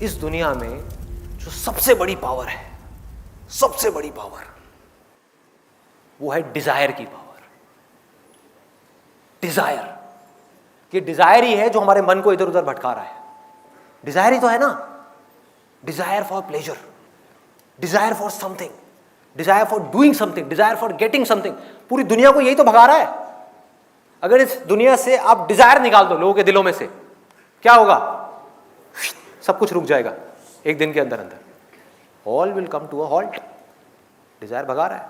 इस दुनिया में जो सबसे बड़ी पावर है, सबसे बड़ी पावर, वो है डिजायर की पावर। डिजायर, ये डिजायर ही है जो हमारे मन को इधर उधर भटका रहा है। डिजायर ही तो है ना, desire for pleasure, desire for something, desire for doing something, desire for getting something. पूरी दुनिया को यही तो भगा रहा है। अगर इस दुनिया से आप डिजायर निकाल दो लोगों के दिलों में से, क्या होगा? सब कुछ रुक जाएगा एक दिन के अंदर अंदर। All will come to a halt. Desire भगा रहा है,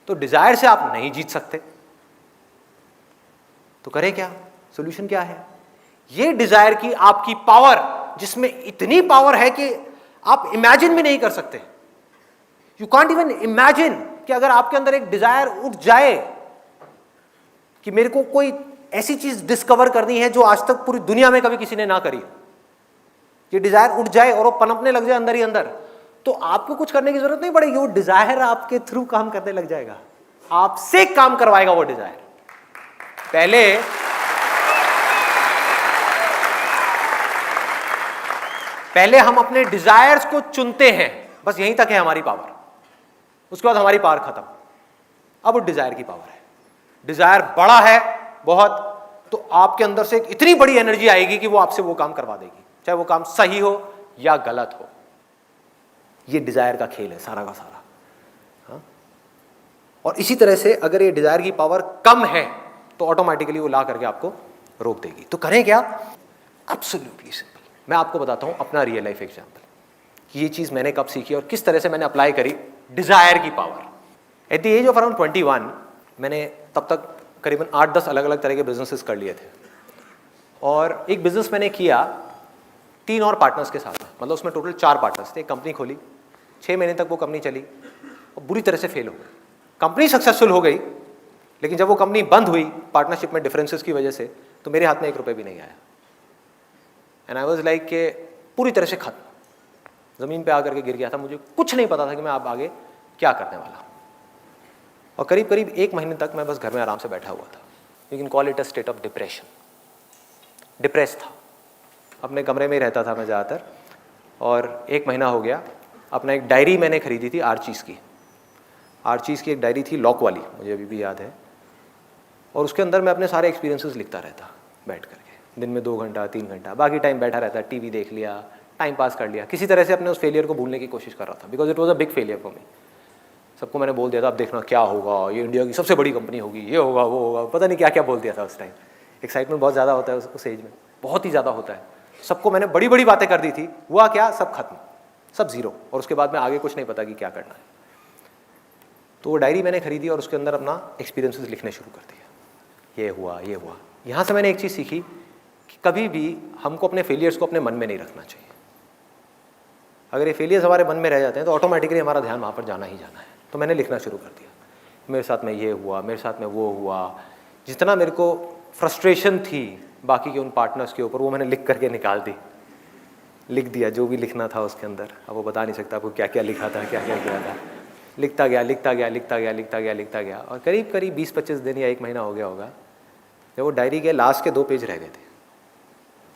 तो डिजायर से आप नहीं जीत सकते। तो करें क्या? सॉल्यूशन क्या है? ये डिजायर की आपकी पावर, जिसमें इतनी पावर है कि आप इमेजिन भी नहीं कर सकते। यू कांट इवन इमेजिन कि अगर आपके अंदर एक डिजायर उठ जाए कि मेरे को कोई ऐसी चीज डिस्कवर करनी है जो आज तक पूरी दुनिया में कभी किसी ने ना करी, ये डिजायर उठ जाए और वो पनपने लग जाए अंदर ही अंदर, तो आपको कुछ करने की जरूरत नहीं पड़ेगी। वो डिजायर आपके थ्रू काम करने लग जाएगा, आपसे काम करवाएगा वो डिजायर। पहले हम अपने डिजायर्स को चुनते हैं, बस यहीं तक है हमारी पावर। उसके बाद हमारी पावर खत्म। अब डिजायर की पावर है। डिजायर बड़ा है बहुत, तो आपके अंदर से एक इतनी बड़ी एनर्जी आएगी कि वो आपसे वो काम करवा देगी, चाहे वो काम सही हो या गलत हो। ये डिजायर का खेल है सारा का सारा। हाँ? और इसी तरह से अगर ये डिजायर की पावर कम है तो ऑटोमेटिकली वो ला करके आपको रोक देगी। तो करें क्या? Absolutely simple. मैं आपको बताता हूं अपना रियल लाइफ एग्जांपल कि ये चीज मैंने कब सीखी और किस तरह से मैंने अप्लाई करी डिजायर की power. At the age of around 21 मैंने तब तक करीबन 8-10 अलग अलग तरह के बिजनेसेस कर लिए थे। और एक बिजनेस मैंने किया 3 और पार्टनर्स के साथ, मतलब उसमें टोटल 4 पार्टनर्स थे। एक कंपनी खोली, 6 महीने तक वो कंपनी चली और बुरी तरह से फेल हो गई। कंपनी सक्सेसफुल हो गई, लेकिन जब वो कंपनी बंद हुई पार्टनरशिप में डिफरेंसेस की वजह से, तो मेरे हाथ में 1 रुपये भी नहीं आया। एंड आई वाज लाइक के पूरी तरह से खत्म, ज़मीन पे आकर के गिर गया था। मुझे कुछ नहीं पता था कि मैं अब आगे क्या करने वाला। और करीब करीब 1 महीने तक मैं बस घर में आराम से बैठा हुआ था। You can call it a state of depression. Depress था, अपने कमरे में ही रहता था मैं ज़्यादातर। और 1 महीना हो गया। अपना एक डायरी मैंने खरीदी थी आर्चीज़ की। आर्चीज़ की एक डायरी थी, लॉक वाली, मुझे अभी भी याद है। और उसके अंदर मैं अपने सारे एक्सपीरियंसेस लिखता रहता बैठ करके। दिन में 2 घंटा 3 घंटा, बाकी टाइम बैठा रहता, टीवी देख लिया, टाइम पास कर लिया। किसी तरह से अपने उस फेलियर को भूलने की कोशिश कर रहा था, because it was a big failure for me. सबको मैंने बोल दिया था अब देखना क्या होगा, ये इंडिया की सबसे बड़ी कंपनी होगी, ये होगा वो होगा, पता नहीं क्या क्या बोल दिया था उस टाइम। एक्साइटमेंट बहुत ज़्यादा होता है उस एज में, बहुत ही ज़्यादा होता है। सबको मैंने बड़ी बड़ी बातें कर दी थी, हुआ क्या? सब खत्म, सब जीरो। और उसके बाद में आगे कुछ नहीं पता कि क्या करना है। तो वो डायरी मैंने खरीदी और उसके अंदर अपना एक्सपीरियंसेस लिखने शुरू कर दिया। ये हुआ, ये हुआ। यहाँ से मैंने एक चीज़ सीखी कि कभी भी हमको अपने फेलियर्स को अपने मन में नहीं रखना चाहिए। अगर ये फेलियर्स हमारे मन में रह जाते हैं तो ऑटोमेटिकली हमारा ध्यान वहाँ पर जाना ही जाना है। तो मैंने लिखना शुरू कर दिया, मेरे साथ में ये हुआ, मेरे साथ में वो हुआ। जितना मेरे को फ्रस्ट्रेशन थी बाकी के उन पार्टनर्स के ऊपर, वो मैंने लिख करके निकाल दी, लिख दिया जो भी लिखना था उसके अंदर। अब वो बता नहीं सकता आपको क्या क्या लिखा था, क्या क्या किया था। लिखता गया, लिखता गया, लिखता गया, लिखता गया, लिखता गया। और करीब करीब 20-25 दिन या 1 महीना हो गया होगा, जब वो डायरी के लास्ट के 2 पेज रह गए थे,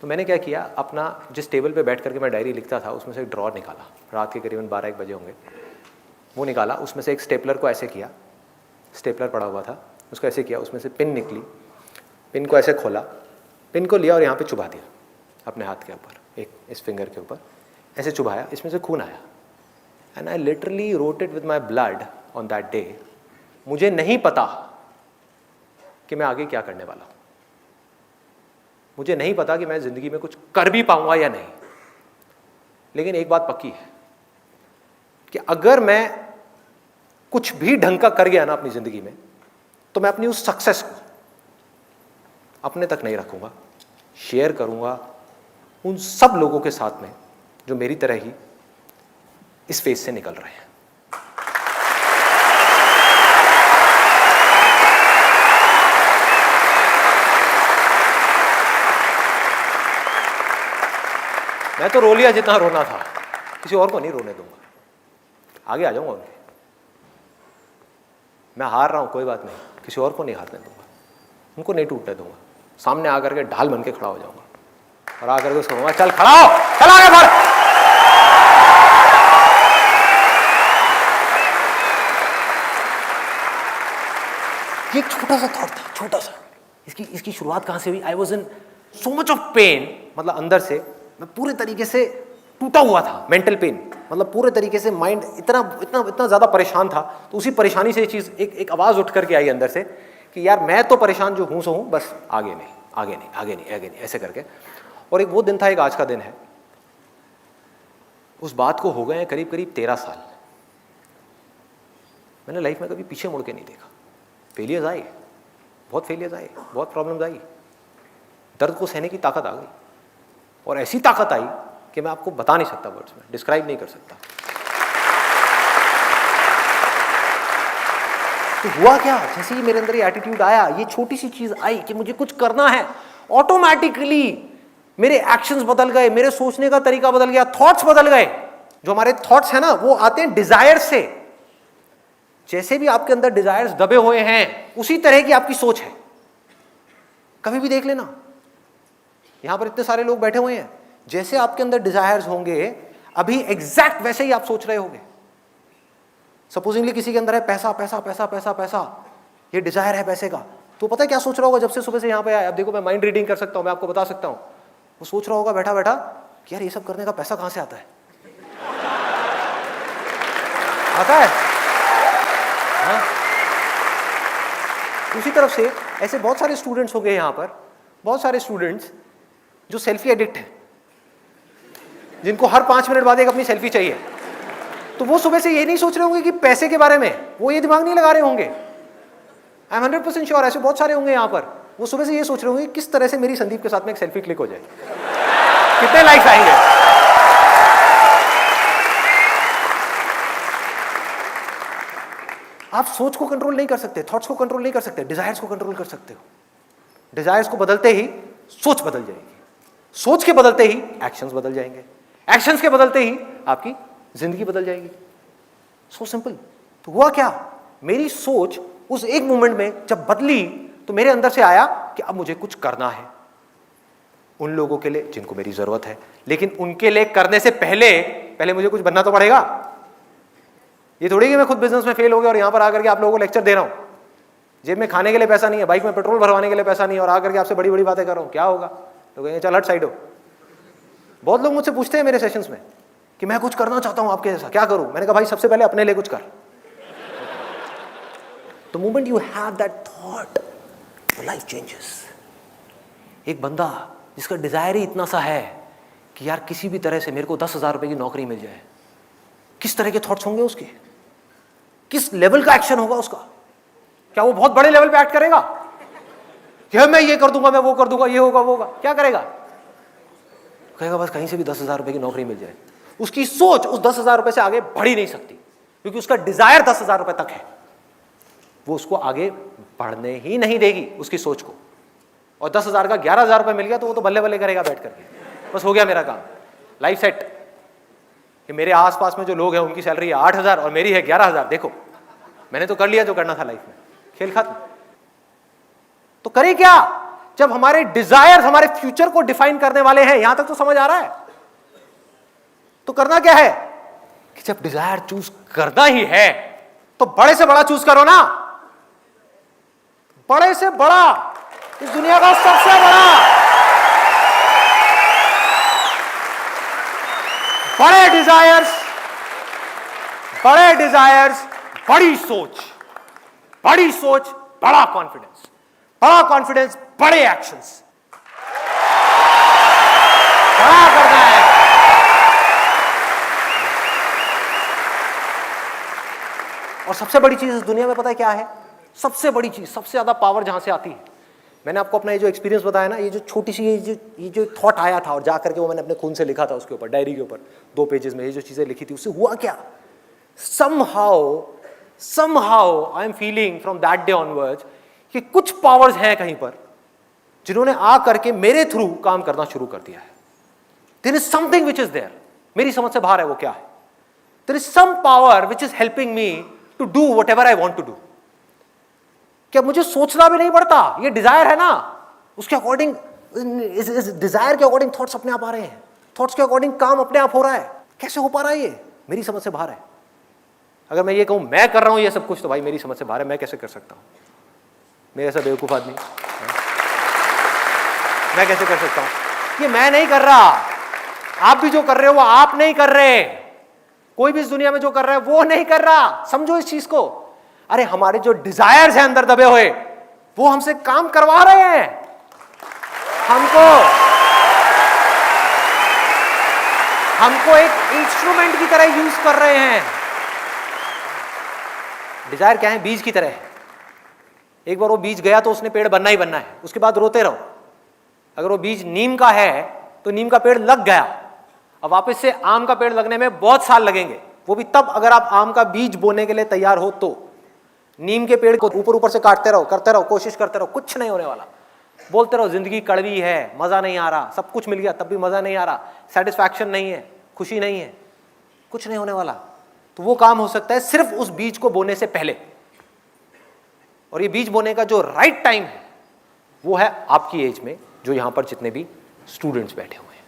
तो मैंने क्या किया, अपना जिस टेबल पे बैठ करके मैं डायरी लिखता था उसमें से एक ड्रॉर निकाला, रात के करीबन 12-1 बजे होंगे। वो निकाला, उसमें से एक स्टेपलर को ऐसे किया, स्टेपलर पड़ा हुआ था, उसको ऐसे किया, उसमें से पिन निकली, पिन को ऐसे खोला, पिन को लिया और यहाँ पे चुभा दिया अपने हाथ के ऊपर, एक इस फिंगर के ऊपर ऐसे चुभाया, इसमें से खून आया। And I literally wrote it with my blood on that day. मुझे नहीं पता कि मैं आगे क्या करने वाला हूँ, मुझे नहीं पता कि मैं ज़िंदगी में कुछ कर भी पाऊंगा या नहीं। लेकिन एक बात पक्की है कि अगर मैं कुछ भी ढंग का कर गया ना अपनी ज़िंदगी में, तो मैं अपनी उस सक्सेस को अपने तक नहीं रखूंगा, शेयर करूंगा उन सब लोगों के साथ में जो मेरी तरह ही इस फेज से निकल रहे हैं। मैं तो रो लिया जितना रोना था, किसी और को नहीं रोने दूंगा, आगे आ जाऊंगा उनके। मैं हार रहा हूं, कोई बात नहीं, किसी और को नहीं हारने दूंगा, उनको नहीं टूटने दूंगा। सामने आकर के ढाल बन के खड़ा हो जाऊंगा और आकर के उसको कहूंगा चल खड़ा हो, चल आगे बढ़। ये एक छोटा सा थॉट था, छोटा सा। इसकी शुरुआत कहाँ से हुई? I was in so much of pain, मतलब अंदर से मैं पूरे तरीके से टूटा हुआ था, मेंटल पेन, मतलब पूरे तरीके से माइंड इतना इतना इतना ज़्यादा परेशान था। तो उसी परेशानी से ये चीज़ एक आवाज़ उठ करके आई अंदर से कि यार मैं तो परेशान जो हूँ सो हूँ, बस आगे नहीं, आगे नहीं, आगे नहीं, आगे नहीं, ऐसे करके। और एक वो दिन था, एक आज का दिन है। उस बात को हो गए हैं करीब करीब 13 साल। मैंने लाइफ में कभी पीछे मुड़ के नहीं देखा। फेलियर्स आए, बहुत फेलियर्स आए, बहुत प्रॉब्लम्स आई, दर्द को सहने की ताकत आ गई, और ऐसी ताकत आई कि मैं आपको बता नहीं सकता, वर्ड्स में डिस्क्राइब नहीं कर सकता। तो हुआ क्या, जैसे ही मेरे अंदर ये एटीट्यूड आया, ये छोटी सी चीज आई कि मुझे कुछ करना है, ऑटोमेटिकली मेरे एक्शंस बदल गए, मेरे सोचने का तरीका बदल गया, थॉट्स बदल गए। जो हमारे थॉट्स है ना, वो आते हैं डिजायर से। जैसे भी आपके अंदर डिजायर्स दबे हुए हैं, उसी तरह की आपकी सोच है। कभी भी देख लेना, यहां पर इतने सारे लोग बैठे हुए हैं, जैसे आपके अंदर डिजायर्स होंगे, अभी एग्जैक्ट वैसे ही आप सोच रहे होंगे। सपोजिंगली किसी के अंदर है पैसा पैसा पैसा पैसा पैसा, ये डिजायर है पैसे का, तो पता है क्या सोच रहा होगा जब से सुबह से यहां पे आया? अब देखो, मैं माइंड रीडिंग कर सकता हूं, मैं आपको बता सकता हूं। वो सोच रहा होगा बैठा बैठा कि यार ये सब करने का पैसा कहां से आता है? आता है? हाँ? उसी तरफ से ऐसे बहुत सारे स्टूडेंट्स होंगे यहां पर, बहुत सारे स्टूडेंट्स जो सेल्फी एडिक्ट हैं, जिनको हर 5 मिनट बाद एक अपनी सेल्फी चाहिए। तो वो सुबह से ये नहीं सोच रहे होंगे कि पैसे के बारे में, वो ये दिमाग नहीं लगा रहे होंगे। आई एम 100% श्योर, ऐसे बहुत सारे होंगे यहाँ पर, वो सुबह से ये सोच रहे होंगे किस तरह से मेरी संदीप के साथ में एक सेल्फी क्लिक हो जाए, कितने लाइक्स आएंगे। आप सोच को कंट्रोल नहीं कर सकते, थॉट्स को कंट्रोल नहीं कर सकते, डिजायर्स को कंट्रोल कर सकते हो। डिजायर्स को बदलते ही सोच बदल जाएगी, सोच के बदलते ही एक्शंस बदल जाएंगे, एक्शंस के बदलते ही आपकी जिंदगी बदल जाएगी। So simple. तो हुआ क्या, मेरी सोच उस एक मोमेंट में जब बदली, तो मेरे अंदर से आया कि अब मुझे कुछ करना है उन लोगों के लिए जिनको मेरी जरूरत है, लेकिन उनके लिए करने से पहले मुझे कुछ बनना तो पड़ेगा। ये थोड़ी कि मैं खुद बिजनेस में फेल हो गया और यहां पर आकर के आप लोगों को लेक्चर दे रहा हूं। जेब में खाने के लिए पैसा नहीं है, बाइक में पेट्रोल भरवाने के लिए पैसा नहीं है, और आकर के आपसे बड़ी बड़ी बातें कर रहा हूं, क्या होगा? तो कहेंगे चल हट साइड हो। बहुत लोग मुझसे पूछते हैं मेरे सेशंस में कि मैं कुछ करना चाहता हूं आपके जैसा, क्या करूं? मैंने कहा भाई सबसे पहले अपने लिए कुछ कर। The moment you have that thought, your life changes. एक बंदा जिसका डिजायर ही इतना सा है कि यार किसी भी तरह से मेरे को 10,000 रुपए की नौकरी मिल जाए, किस तरह के थॉट्स होंगे उसके, किस लेवल का एक्शन होगा उसका? क्या वो बहुत बड़े लेवल पे एक्ट करेगा कि मैं ये कर दूंगा, मैं वो कर दूंगा, ये होगा वो होगा? क्या करेगा? कहेगा बस कहीं से भी 10,000 रुपए की नौकरी मिल जाए। उसकी सोच उस 10,000 रुपए से आगे बढ़ ही नहीं सकती, क्योंकि उसका डिजायर 10,000 रुपए तक है। वो उसको आगे बढ़ने ही नहीं देगी उसकी सोच को। और 10,000 का 11,000 रुपए मिल गया तो वो तो बल्ले बल्ले करेगा बैठ करके, बस हो गया मेरा काम, लाइफ सेट। कि मेरे आसपास में जो लोग हैं उनकी सैलरी है 8,000 और मेरी है 11,000, देखो मैंने तो कर लिया जो करना था लाइफ में, खेल खत्म। तो करें क्या जब हमारे डिजायर हमारे फ्यूचर को डिफाइन करने वाले हैं? यहां तक तो समझ आ रहा है। तो करना क्या है कि जब डिजायर चूज करना ही है तो बड़े से बड़ा चूज करो ना, बड़े से बड़ा, इस दुनिया का सबसे बड़ा। बड़े डिजायर्स, बड़ी सोच, बड़ी सोच, बड़ा कॉन्फिडेंस, बड़ा कॉन्फिडेंस, बड़े एक्शंस, बड़ा करना है। और सबसे बड़ी चीज इस दुनिया में पता है क्या है? सबसे बड़ी चीज, सबसे ज्यादा पावर जहां से आती है, मैंने आपको अपना ये जो एक्सपीरियंस बताया ना, ये जो छोटी सी ये जो थॉट आया था और जाकर के वो मैंने अपने खून से लिखा था उसके ऊपर, डायरी के ऊपर 2 पेजेस में ये जो चीजें लिखी थी, उससे हुआ क्या? somehow I am feeling from that day onwards कि कुछ पावर्स हैं कहीं पर जिन्होंने आ करके मेरे थ्रू काम करना शुरू कर दिया है। There is something which is there, मेरी समझ से बाहर है। वो क्या है? There is some power which is helping me to do whatever I want to do. क्या मुझे सोचना भी नहीं पड़ता? ये डिजायर है ना, उसके अकॉर्डिंग, इस डिजायर के अकॉर्डिंग थॉट्स अपने आप आ रहे हैं, थॉट्स के अकॉर्डिंग काम अपने आप हो रहा है। कैसे हो पा रहा है ये? मेरी समझ से बाहर है। अगर मैं ये कहूं मैं कर रहा हूं ये सब कुछ, तो भाई मेरी समझ से बाहर है, मैं कैसे कर सकता हूं? मेरे ऐसा बेवकूफ आदमी, मैं कैसे कर सकता हूं? ये मैं नहीं कर रहा, आप भी जो कर रहे हो वो आप नहीं कर रहे, कोई भी इस दुनिया में जो कर रहा है वो नहीं कर रहा। समझो इस चीज को। अरे हमारे जो डिजायर्स हैं अंदर दबे हुए, वो हमसे काम करवा रहे हैं। हमको एक इंस्ट्रूमेंट की तरह यूज कर रहे हैं। डिजायर क्या है? बीज की तरह है। एक बार वो बीज गया तो उसने पेड़ बनना ही बनना है, उसके बाद रोते रहो। अगर वो बीज नीम का है तो नीम का पेड़ लग गया, अब वापस से आम का पेड़ लगने में बहुत साल लगेंगे, वो भी तब अगर आप आम का बीज बोने के लिए तैयार हो तो। नीम के पेड़ को ऊपर ऊपर से काटते रहो, करते रहो, कोशिश करते रहो, कुछ नहीं होने वाला। बोलते रहो जिंदगी कड़वी है, मजा नहीं आ रहा, सब कुछ मिल गया तब भी मजा नहीं आ रहा, सेटिस्फैक्शन नहीं है, खुशी नहीं है, कुछ नहीं होने वाला। तो वो काम हो सकता है सिर्फ उस बीज को बोने से पहले। और ये बीज बोने का जो राइट टाइम है वो है आपकी एज में, जो यहां पर जितने भी स्टूडेंट्स बैठे हुए हैं।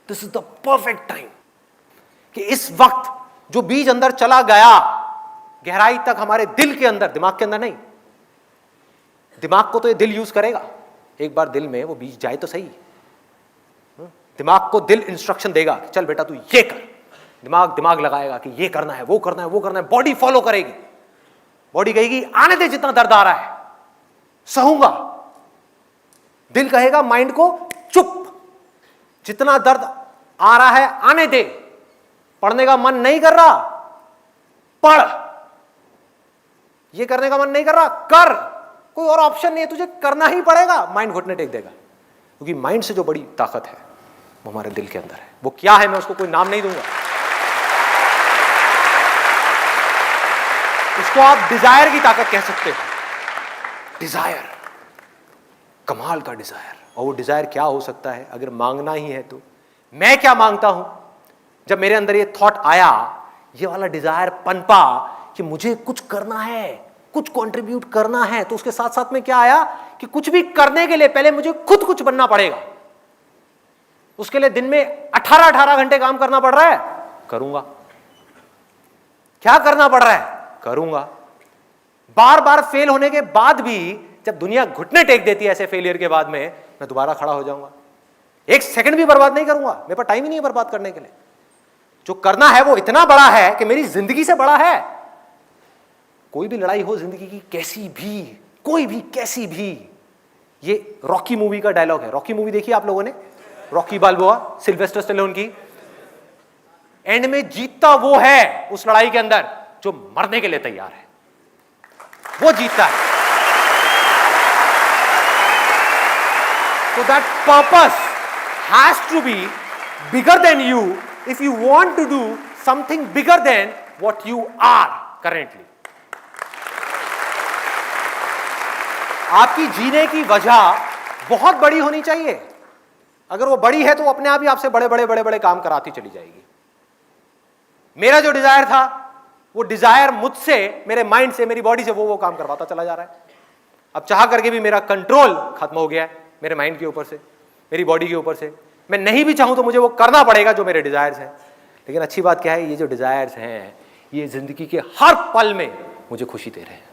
This is the perfect time कि इस वक्त जो बीज अंदर चला गया गहराई तक, हमारे दिल के अंदर, दिमाग के अंदर नहीं, दिमाग को तो ये दिल यूज करेगा, एक बार दिल में वो बीज जाए तो सही। दिमाग को दिल इंस्ट्रक्शन देगा कि चल बेटा तू ये कर, दिमाग लगाएगा कि ये करना है, वो करना है, वो करना है, बॉडी फॉलो करेगी। बॉडी कहेगी आने दे जितना दर्द आ रहा है, सहूंगा। दिल कहेगा माइंड को चुप, जितना दर्द आ रहा है आने दे, पढ़ने का मन नहीं कर रहा पढ़, ये करने का मन नहीं कर रहा कर, कोई और ऑप्शन नहीं है, तुझे करना ही पड़ेगा। माइंड घुटने टेक देगा, क्योंकि माइंड से जो बड़ी ताकत है वो हमारे दिल के अंदर है। वो क्या है मैं उसको कोई नाम नहीं दूंगा, उसको आप डिजायर की ताकत कह सकते हो। डिजायर, कमाल का डिजायर। और वो डिजायर क्या हो सकता है अगर मांगना ही है तो? मैं क्या मांगता हूं? जब मेरे अंदर ये थॉट आया, ये वाला डिजायर पनपा कि मुझे कुछ करना है, कुछ कंट्रीब्यूट करना है, तो उसके साथ साथ में क्या आया कि कुछ भी करने के लिए पहले मुझे खुद कुछ बनना पड़ेगा। उसके लिए दिन में 18 घंटे काम करना पड़ रहा है, करूंगा। क्या करना पड़ रहा है? करूंगा। बार बार फेल होने के बाद भी जब दुनिया घुटने टेक देती है ऐसे फेलियर के बाद में, मैं दोबारा खड़ा हो जाऊंगा। एक सेकंड भी बर्बाद नहीं करूंगा, मेरे पास टाइम ही नहीं है बर्बाद करने के लिए। जो करना है वो इतना बड़ा है कि मेरी जिंदगी से बड़ा है। कोई भी लड़ाई हो जिंदगी की, कैसी भी, कोई भी, कैसी भी, ये रॉकी मूवी का डायलॉग है। रॉकी मूवी देखी आप लोगों ने? रॉकी बाल्बोआ, सिल्वेस्टर स्टैलोन की। एंड में जीतता वो है उस लड़ाई के अंदर जो मरने के लिए तैयार है, वो जीतता है। So that purpose has to be bigger than you if you want to do something bigger than what you are currently. आपकी जीने की वजह बहुत बड़ी होनी चाहिए। अगर वो बड़ी है तो अपने आप ही आपसे बड़े बड़े बड़े बड़े काम कराती चली जाएगी। मेरा जो डिजायर था, वो डिजायर मुझसे, मेरे माइंड से, मेरी बॉडी से वो काम करवाता चला जा रहा है। अब चाह करके भी मेरा कंट्रोल खत्म हो गया है मेरे माइंड के ऊपर से, मेरी बॉडी के ऊपर से। मैं नहीं भी चाहूं तो मुझे वो करना पड़ेगा जो मेरे डिजायर्स हैं। लेकिन अच्छी बात क्या है, ये जो डिजायर्स हैं ये जिंदगी के हर पल में मुझे खुशी दे रहे हैं।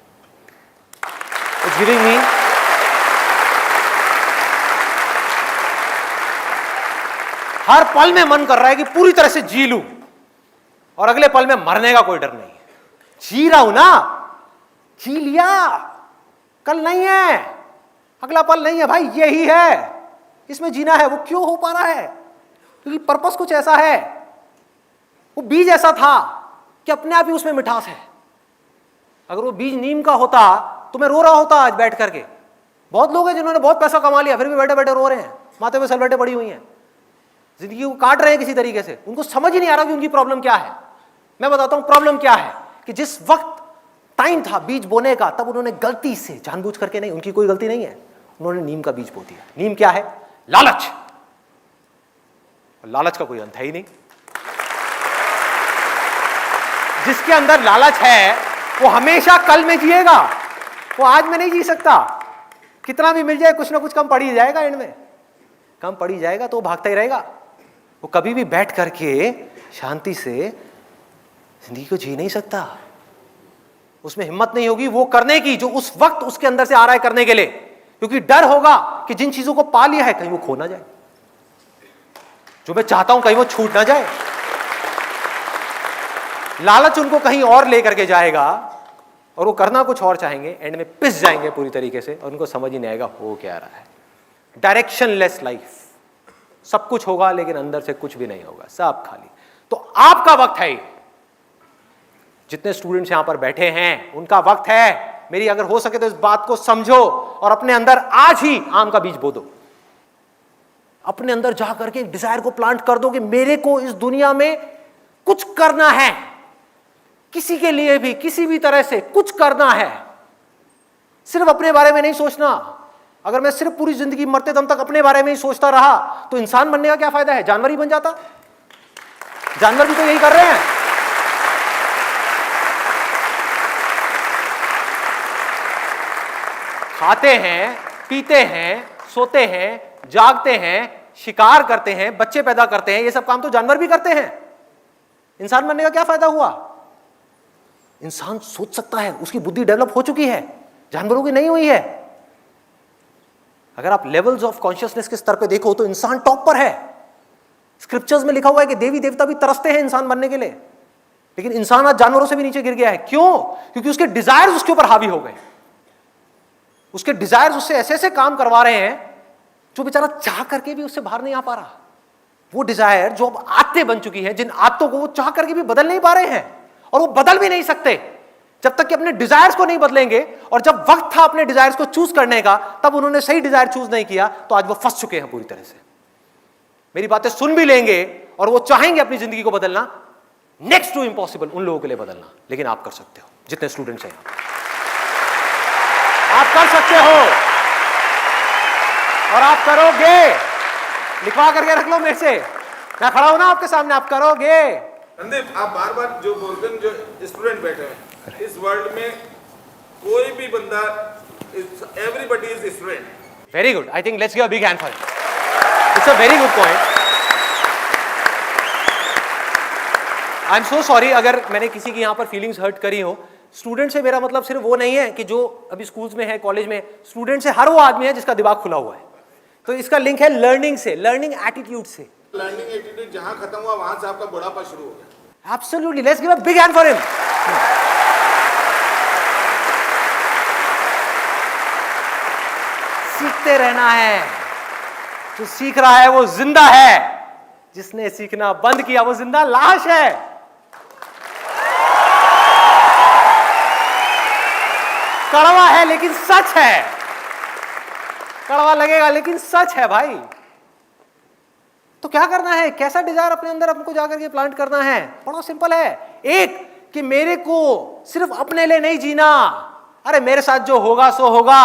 It's giving me हर पल में मन कर रहा है कि पूरी तरह से जी लूं और अगले पल में मरने का कोई डर नहीं है। जी रहा हूं ना, जी लिया, कल नहीं है, अगला पल नहीं है भाई, यही है, इसमें जीना है। वो क्यों हो पा रहा है? क्योंकि पर्पस कुछ ऐसा है, वो बीज ऐसा था कि अपने आप ही उसमें मिठास है। अगर वो बीज नीम का होता तो मैं रो रहा होता आज बैठ करके। बहुत लोग हैं जिन्होंने बहुत पैसा कमा लिया फिर भी बैठे बैठे रो रहे हैं, माथे पे सलवटें पड़ी हुई हैं, जिंदगी को काट रहे हैं किसी तरीके से। उनको समझ ही नहीं आ रहा कि उनकी प्रॉब्लम क्या है। मैं बताता हूं प्रॉब्लम क्या है, कि जिस वक्त टाइम था बीज बोने का, तब उन्होंने गलती से, जानबूझ करके नहीं, उनकी कोई गलती नहीं है, उन्होंने नीम का बीज बो दिया। नीम क्या है? लालच। लालच का कोई अंत है ही नहीं। जिसके अंदर लालच है वो हमेशा कल में जिएगा, वो आज में नहीं जी सकता। कितना भी मिल जाए कुछ ना कुछ कम पड़ ही जाएगा, एंड में कम पड़ ही जाएगा, तो वो भागता ही रहेगा। वो कभी भी बैठ करके शांति से जिंदगी को जी नहीं सकता। उसमें हिम्मत नहीं होगी वो करने की जो उस वक्त उसके अंदर से आ रहा है करने के लिए, क्योंकि डर होगा कि जिन चीजों को पा लिया है कहीं वो खो ना जाए, जो मैं चाहता हूं कहीं वो छूट ना जाए। लालच उनको कहीं और लेकर के जाएगा और वो करना कुछ और चाहेंगे, एंड में पिस जाएंगे पूरी तरीके से और उनको समझ ही नहीं आएगा हो क्या रहा है। डायरेक्शनलेस लाइफ, सब कुछ होगा लेकिन अंदर से कुछ भी नहीं होगा, सब खाली। तो आपका वक्त है, जितने स्टूडेंट्स यहां पर बैठे हैं उनका वक्त है। मेरी अगर हो सके तो इस बात को समझो और अपने अंदर आज ही आम का बीज बो दो। अपने अंदर जा करके डिजायर को प्लांट कर दो कि मेरे को इस दुनिया में कुछ करना है, किसी के लिए भी किसी भी तरह से कुछ करना है। सिर्फ अपने बारे में नहीं सोचना। अगर मैं सिर्फ पूरी जिंदगी मरते दम तक अपने बारे में ही सोचता रहा तो इंसान बनने का क्या फायदा है, जानवर ही बन जाता। जानवर भी तो यही कर रहे हैं। खाते हैं, पीते हैं, सोते हैं, जागते हैं, शिकार करते हैं, बच्चे पैदा करते हैं, ये सब काम तो जानवर भी करते हैं। इंसान बनने का क्या फायदा हुआ? इंसान सोच सकता है, उसकी बुद्धि डेवलप हो चुकी है, जानवरों की नहीं हुई है। अगर आप लेवल्स ऑफ कॉन्शियसनेस के स्तर पे देखो तो इंसान टॉप पर है। स्क्रिप्चर्स में लिखा हुआ है कि देवी देवता भी तरसते हैं इंसान बनने के लिए, लेकिन इंसान आज जानवरों से भी नीचे गिर गया है। क्यों? क्योंकि उसके डिजायर्स उसके ऊपर हावी हो गए। उसके डिजायर्स उससे ऐसे ऐसे काम करवा रहे हैं जो बेचारा चाह करके भी उससे बाहर नहीं आ पा रहा। वो डिजायर जो अब आदतें बन चुकी हैं, जिन आदतों को वो चाह करके भी बदल नहीं पा रहे हैं, और वो बदल भी नहीं सकते जब तक कि अपने डिजायर्स को नहीं बदलेंगे। और जब वक्त था अपने डिजायर्स को चूज करने का, तब उन्होंने सही डिजायर चूज नहीं किया, तो आज वो फंस चुके हैं पूरी तरह से। मेरी बातें सुन भी लेंगे और वो चाहेंगे अपनी जिंदगी को बदलना, नेक्स्ट टू इम्पॉसिबल उन लोगों के लिए बदलना। लेकिन आप कर सकते हो, जितने स्टूडेंट्स हैं आप कर सकते हो और आप करोगे। लिखवा करके रख लो मेरे से, मैं खड़ा हूं ना आपके सामने, आप करोगे। संदीप, आप बार बार जो बोलते हैं, जो स्टूडेंट बैठे हैं इस वर्ल्ड में, कोई भी बंदा, everybody is student. Very good, I think let's give a big hand for it. It's a very good point. I am so sorry अगर मैंने किसी की यहां पर फीलिंग्स हर्ट करी हो। स्टूडेंट से मेरा मतलब सिर्फ वो नहीं है कि जो अभी स्कूल्स में है, कॉलेज में। स्टूडेंट से हर वो आदमी है जिसका दिमाग खुला हुआ है। तो इसका लिंक है लर्निंग से, लर्निंग एटीट्यूड से। लर्निंग एटीट्यूड जहां खत्म हुआ वहां से आपका बुढ़ापा शुरू हो गया। Absolutely, let's give a big hand for him. सीखते रहना है। जो सीख रहा है वो जिंदा है, जिसने सीखना बंद किया वो जिंदा लाश है। कड़वा है लेकिन सच है, कड़वा लगेगा लेकिन सच है भाई। तो क्या करना है, कैसा डिजायर अपने अंदर हमको जाकर के प्लांट करना है? बड़ा सिंपल है। एक, कि मेरे को सिर्फ अपने लिए नहीं जीना। अरे मेरे साथ जो होगा सो होगा,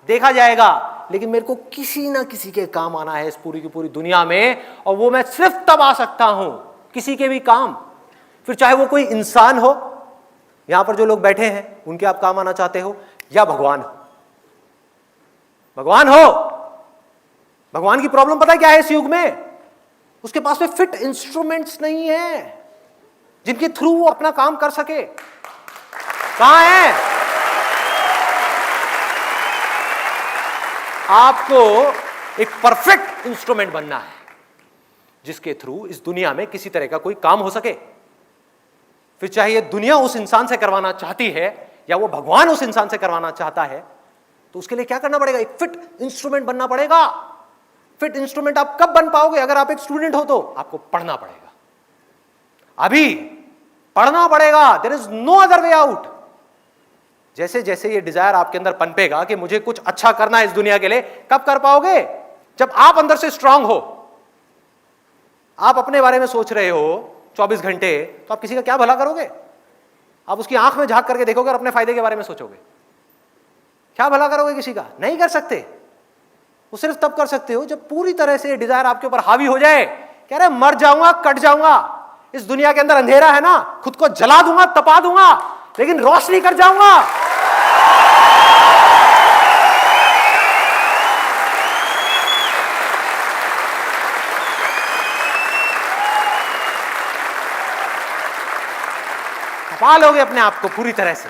देखा जाएगा, लेकिन मेरे को किसी ना किसी के काम आना है इस पूरी की पूरी दुनिया में। और वो मैं सिर्फ तब आ सकता हूं किसी के भी काम, फिर चाहे वो कोई इंसान हो, यहां पर जो लोग बैठे हैं उनके आप काम आना चाहते हो, या भगवान हो। भगवान हो, भगवान की प्रॉब्लम पता है क्या है इस युग में? उसके पास में फिट इंस्ट्रूमेंट्स नहीं है जिनके थ्रू वो अपना काम कर सके। कहां है? आपको एक परफेक्ट इंस्ट्रूमेंट बनना है जिसके थ्रू इस दुनिया में किसी तरह का कोई काम हो सके। फिर चाहे ये दुनिया उस इंसान से करवाना चाहती है या वो भगवान उस इंसान से करवाना चाहता है, तो उसके लिए क्या करना पड़ेगा? एक फिट इंस्ट्रूमेंट बनना पड़ेगा। फिट इंस्ट्रूमेंट आप कब बन पाओगे? अगर आप एक स्टूडेंट हो तो आपको पढ़ना पड़ेगा, अभी पढ़ना पड़ेगा। There is no other way out. जैसे जैसे ये डिजायर आपके अंदर पनपेगा कि मुझे कुछ अच्छा करना है इस दुनिया के लिए, कब कर पाओगे? जब आप अंदर से स्ट्रांग हो। आप अपने बारे में सोच रहे हो 24 घंटे, तो आप किसी का क्या भला करोगे? आप उसकी आंख में झांक करके देखोगे और अपने फायदे के बारे में सोचोगे, क्या भला करोगे किसी का? नहीं कर सकते। वो सिर्फ तब कर सकते हो जब पूरी तरह से डिजायर आपके ऊपर हावी हो जाए। कह रहे मर जाऊंगा, कट जाऊंगा, इस दुनिया के अंदर अंधेरा है ना, खुद को जला दूंगा, तपा दूंगा, लेकिन रोशनी कर जाऊंगा। तपा लोगे अपने आप को पूरी तरह से।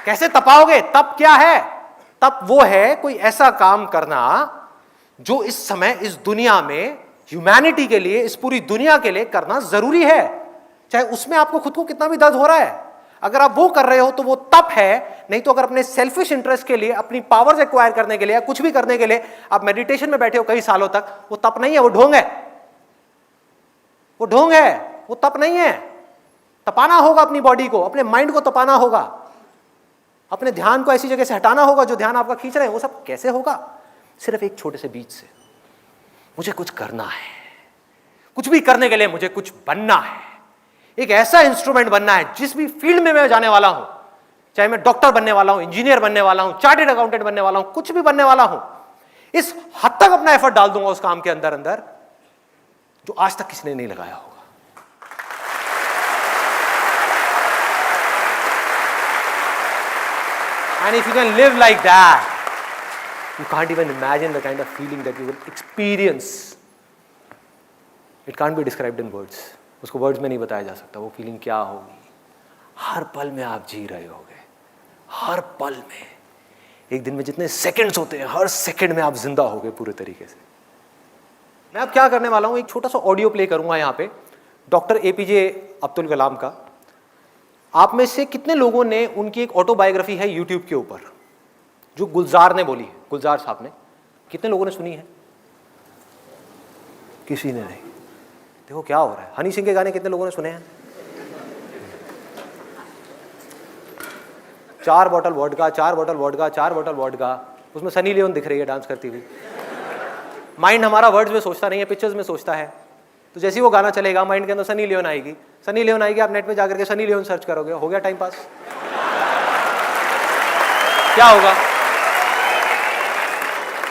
कैसे तपाओगे? तप क्या है? तप वो है कोई ऐसा काम करना जो इस समय इस दुनिया में ह्यूमैनिटी के लिए, इस पूरी दुनिया के लिए करना जरूरी है, चाहे उसमें आपको खुद को कितना भी दर्द हो रहा है। अगर आप वो कर रहे हो तो वो तप है। नहीं तो अगर अपने सेल्फिश इंटरेस्ट के लिए, अपनी पावर्स एक्वायर करने के लिए, कुछ भी करने के लिए आप मेडिटेशन में बैठे हो कई सालों तक, वो तप नहीं है, वो ढोंग है। वो ढोंग है, वो तप नहीं है। तपाना होगा अपनी बॉडी को, अपने माइंड को तपाना होगा, अपने ध्यान को ऐसी जगह से हटाना होगा जो ध्यान आपका खींच रहे हैं। वो सब कैसे होगा? सिर्फ एक छोटे से बीज से। मुझे कुछ करना है, कुछ भी करने के लिए मुझे कुछ बनना है, एक ऐसा इंस्ट्रूमेंट बनना है जिस भी फील्ड में मैं जाने वाला हूं, चाहे मैं डॉक्टर बनने वाला हूं, इंजीनियर बनने वाला हूं, चार्टेड अकाउंटेंट बनने वाला हूं, कुछ भी बनने वाला हूं, इस हद तक अपना एफर्ट डाल दूंगा उस काम के अंदर अंदर जो आज तक किसी ने नहीं लगाया होगा। And if you can live like that, you can't even imagine the kind of feeling that you will experience. It can't be described in words. उसको वर्ड्स में नहीं बताया जा सकता वो फीलिंग क्या होगी। हर पल में आप जी रहे होगे, हर पल में। एक दिन में जितने सेकंड्स होते हैं, हर सेकंड में आप जिंदा होगे पूरे तरीके से। मैं अब क्या करने वाला हूं, एक छोटा सा ऑडियो प्ले करूंगा यहाँ पे डॉक्टर एपीजे अब्दुल कलाम का। आप में से कितने लोगों ने, उनकी एक ऑटोबायोग्राफी है यूट्यूब के ऊपर जो गुलजार ने बोली है, गुलजार साहब ने, कितने लोगों ने सुनी है? किसी ने नहीं। देखो क्या हो रहा है। हनी सिंह के गाने कितने लोगों ने सुने हैं? 4 bottle vodka, 4 bottle vodka, 4 bottle vodka. उसमें सनी लियोन दिख रही है डांस करती हुई। माइंड हमारा वर्ड्स में सोचता नहीं है, पिक्चर्स में सोचता है। तो जैसे ही वो गाना चलेगा माइंड के अंदर सनी लियोन आएगी। सनी लियोन आएगी, आप नेट पे जाकर के सनी लियोन सर्च करोगे, हो गया टाइम पास। क्या होगा?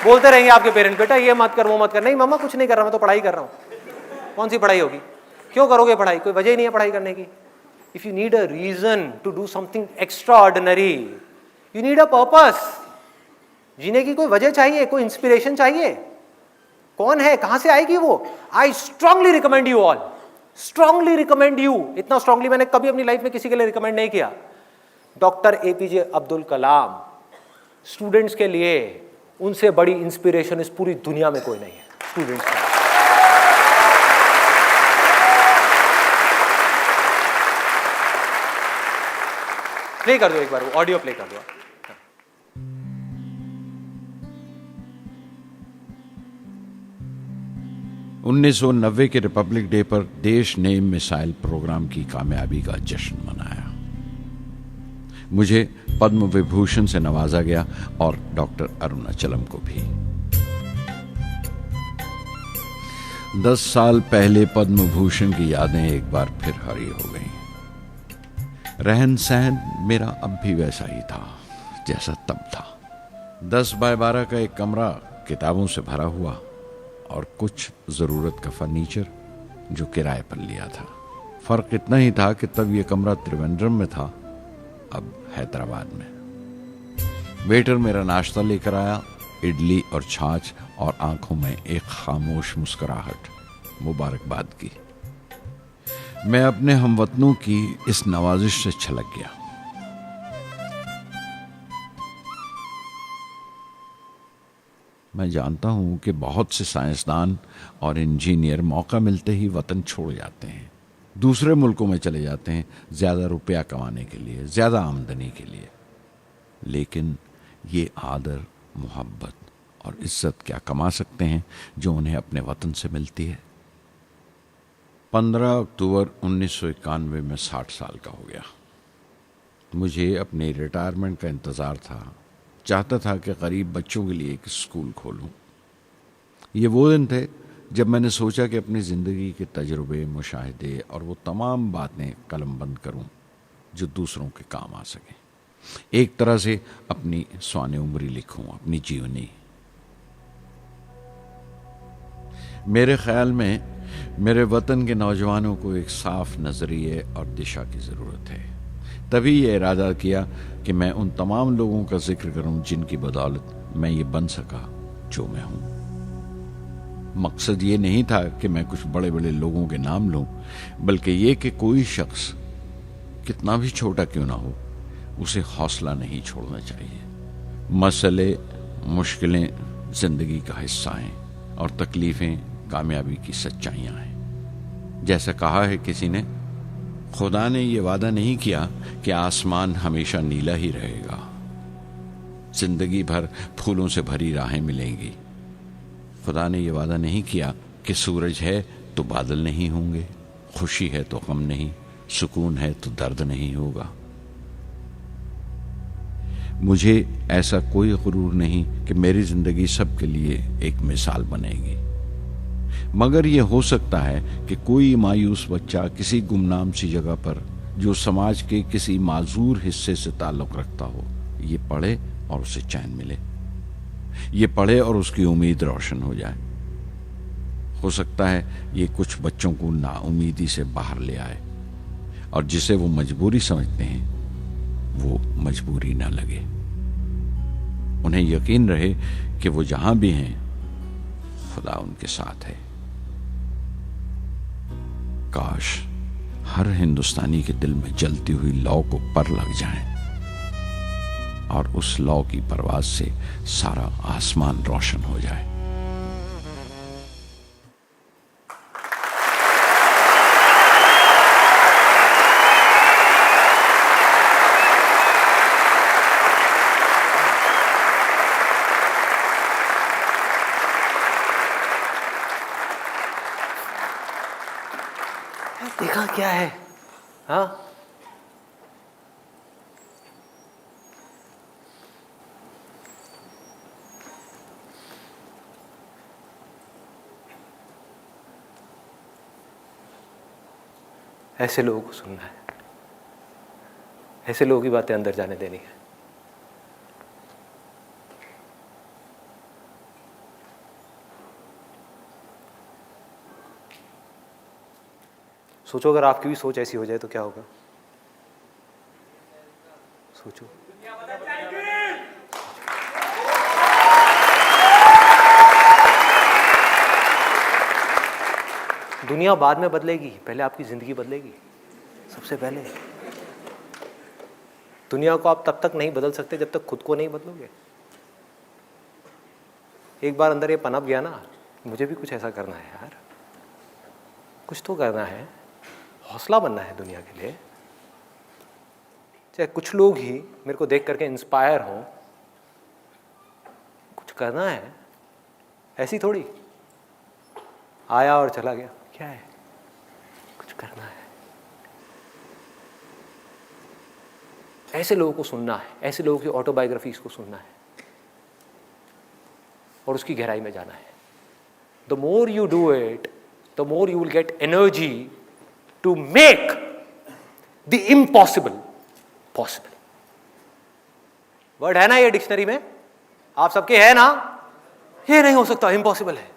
बोलते रहेंगे आपके पेरेंट्स, बेटा ये मत कर, वो मत कर। नहीं मम्मा कुछ नहीं कर रहा, मैं तो पढ़ाई कर रहा हूँ। कौन सी पढ़ाई होगी? क्यों करोगे पढ़ाई? कोई वजह ही नहीं है पढ़ाई करने की। If you need a reason to do something extraordinary, you need a purpose. जीने की कोई वजह चाहिए, कोई इंस्पिरेशन चाहिए। कौन है, कहां से आएगी वो? I strongly recommend you all, strongly recommend you. इतना स्ट्रांगली मैंने कभी अपनी लाइफ में किसी के लिए रिकमेंड नहीं किया। Doctor APJ Abdul Kalam. Students के लिए उनसे बड़ी इंस्पिरेशन इस पूरी दुनिया में कोई नहीं है। स्टूडेंट्स का प्ले कर दो एक बार, वो ऑडियो प्ले कर दो। 1990 के रिपब्लिक डे पर देश ने मिसाइल प्रोग्राम की कामयाबी का जश्न मनाया। मुझे पद्म विभूषण से नवाजा गया और डॉक्टर अरुणाचलम को भी। 10 साल पहले पद्म भूषण की यादें एक बार फिर हरी हो गईं। रहन सहन मेरा अब भी वैसा ही था जैसा तब था। 10 बाय 12 का एक कमरा किताबों से भरा हुआ और कुछ जरूरत का फर्नीचर जो किराए पर लिया था। फर्क इतना ही था कि तब यह कमरा त्रिवेंद्रम में था, अब हैदराबाद में। वेटर मेरा नाश्ता लेकर आया, इडली और छाछ, और आंखों में एक खामोश मुस्कुराहट मुबारकबाद की। मैं अपने हमवतनों की इस नवाजिश से छलक गया। मैं जानता हूं कि बहुत से साइंसदान और इंजीनियर मौका मिलते ही वतन छोड़ जाते हैं, दूसरे मुल्कों में चले जाते हैं ज्यादा रुपया कमाने के लिए, ज्यादा आमदनी के लिए। लेकिन ये आदर, मोहब्बत और इज्जत क्या कमा सकते हैं जो उन्हें अपने वतन से मिलती है। 15 अक्टूबर 1991 में 60 साल का हो गया। मुझे अपने रिटायरमेंट का इंतज़ार था। चाहता था कि गरीब बच्चों के लिए एक स्कूल खोलूं। ये वो दिन थे जब मैंने सोचा कि अपनी ज़िंदगी के तजुर्बे, मुशाहिदे और वो तमाम बातें कलमबंद करूं जो दूसरों के काम आ सकें। एक तरह से अपनी स्वाने उम्री लिखूं, अपनी जीवनी। मेरे ख्याल में मेरे वतन के नौजवानों को एक साफ नज़रिए और दिशा की ज़रूरत है। तभी ये इरादा किया कि मैं उन तमाम लोगों का जिक्र करूं जिनकी बदौलत मैं ये बन सका जो मैं हूं। मकसद ये नहीं था कि मैं कुछ बड़े बड़े लोगों के नाम लूं, बल्कि ये कि कोई शख्स कितना भी छोटा क्यों ना हो, उसे हौसला नहीं छोड़ना चाहिए। मसले, मुश्किलें जिंदगी का हिस्सा हैं और तकलीफें कामयाबी की सच्चाइयां हैं। जैसा कहा है किसी ने, खुदा ने यह वादा नहीं किया कि आसमान हमेशा नीला ही रहेगा, जिंदगी भर फूलों से भरी राहें मिलेंगी। खुदा ने यह वादा नहीं किया कि सूरज है तो बादल नहीं होंगे, खुशी है तो गम नहीं, सुकून है तो दर्द नहीं होगा। मुझे ऐसा कोई गुरूर नहीं कि मेरी जिंदगी सबके लिए एक मिसाल बनेगी, मगर यह हो सकता है कि कोई मायूस बच्चा किसी गुमनाम सी जगह पर, जो समाज के किसी माजूर हिस्से से ताल्लुक रखता हो, ये पढ़े और उसे चैन मिले, ये पढ़े और उसकी उम्मीद रोशन हो जाए। हो सकता है ये कुछ बच्चों को नाउमीदी से बाहर ले आए और जिसे वो मजबूरी समझते हैं वो मजबूरी ना लगे। उन्हें यकीन रहे कि वो जहां भी हैं खुदा उनके साथ है। काश हर हिंदुस्तानी के दिल में जलती हुई लौ को पर लग जाए और उस लौ की परवाज से सारा आसमान रोशन हो जाए। देखा क्या है? हाँ, ऐसे लोगों को सुनना है, ऐसे लोगों की बातें अंदर जाने देनी है। सोचो अगर आपकी भी सोच ऐसी हो जाए तो क्या होगा? सोचो। दुनिया बाद में बदलेगी, पहले आपकी जिंदगी बदलेगी। सबसे पहले दुनिया को आप तब तक नहीं बदल सकते जब तक खुद को नहीं बदलोगे। एक बार अंदर ये पनप गया ना, मुझे भी कुछ ऐसा करना है यार, कुछ तो करना है, हौसला बनना है दुनिया के लिए। चाहे कुछ लोग ही मेरे को देख करके इंस्पायर हों, कुछ करना है। ऐसी थोड़ी आया और चला गया, क्या है? कुछ करना है। ऐसे लोगों को सुनना है, ऐसे लोगों की ऑटोबायोग्राफीज को सुनना है और उसकी गहराई में जाना है। The more you do it, the more you will get energy to make the impossible possible. Word है ना ये डिक्शनरी में, आप सबके है ना? ये नहीं हो सकता, इम्पॉसिबल है।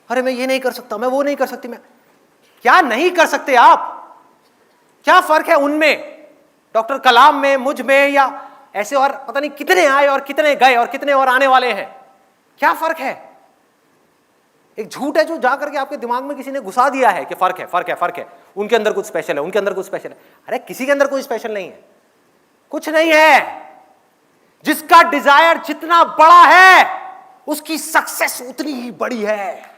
अरे मैं ये नहीं कर सकता, मैं वो नहीं कर सकती। मैं क्या नहीं कर सकते आप? क्या फर्क है उनमें, डॉक्टर कलाम में, मुझ में, या ऐसे और पता नहीं कितने आए और कितने गए और कितने और आने वाले हैं? क्या फर्क है? एक झूठ है जो जा करके आपके दिमाग में किसी ने घुसा दिया है कि फर्क है, फर्क है, फर्क है, उनके अंदर कुछ स्पेशल है, उनके अंदर कुछ स्पेशल है। अरे किसी के अंदर कोई स्पेशल नहीं है, कुछ नहीं है। जिसका डिजायर जितना बड़ा है उसकी सक्सेस उतनी ही बड़ी है।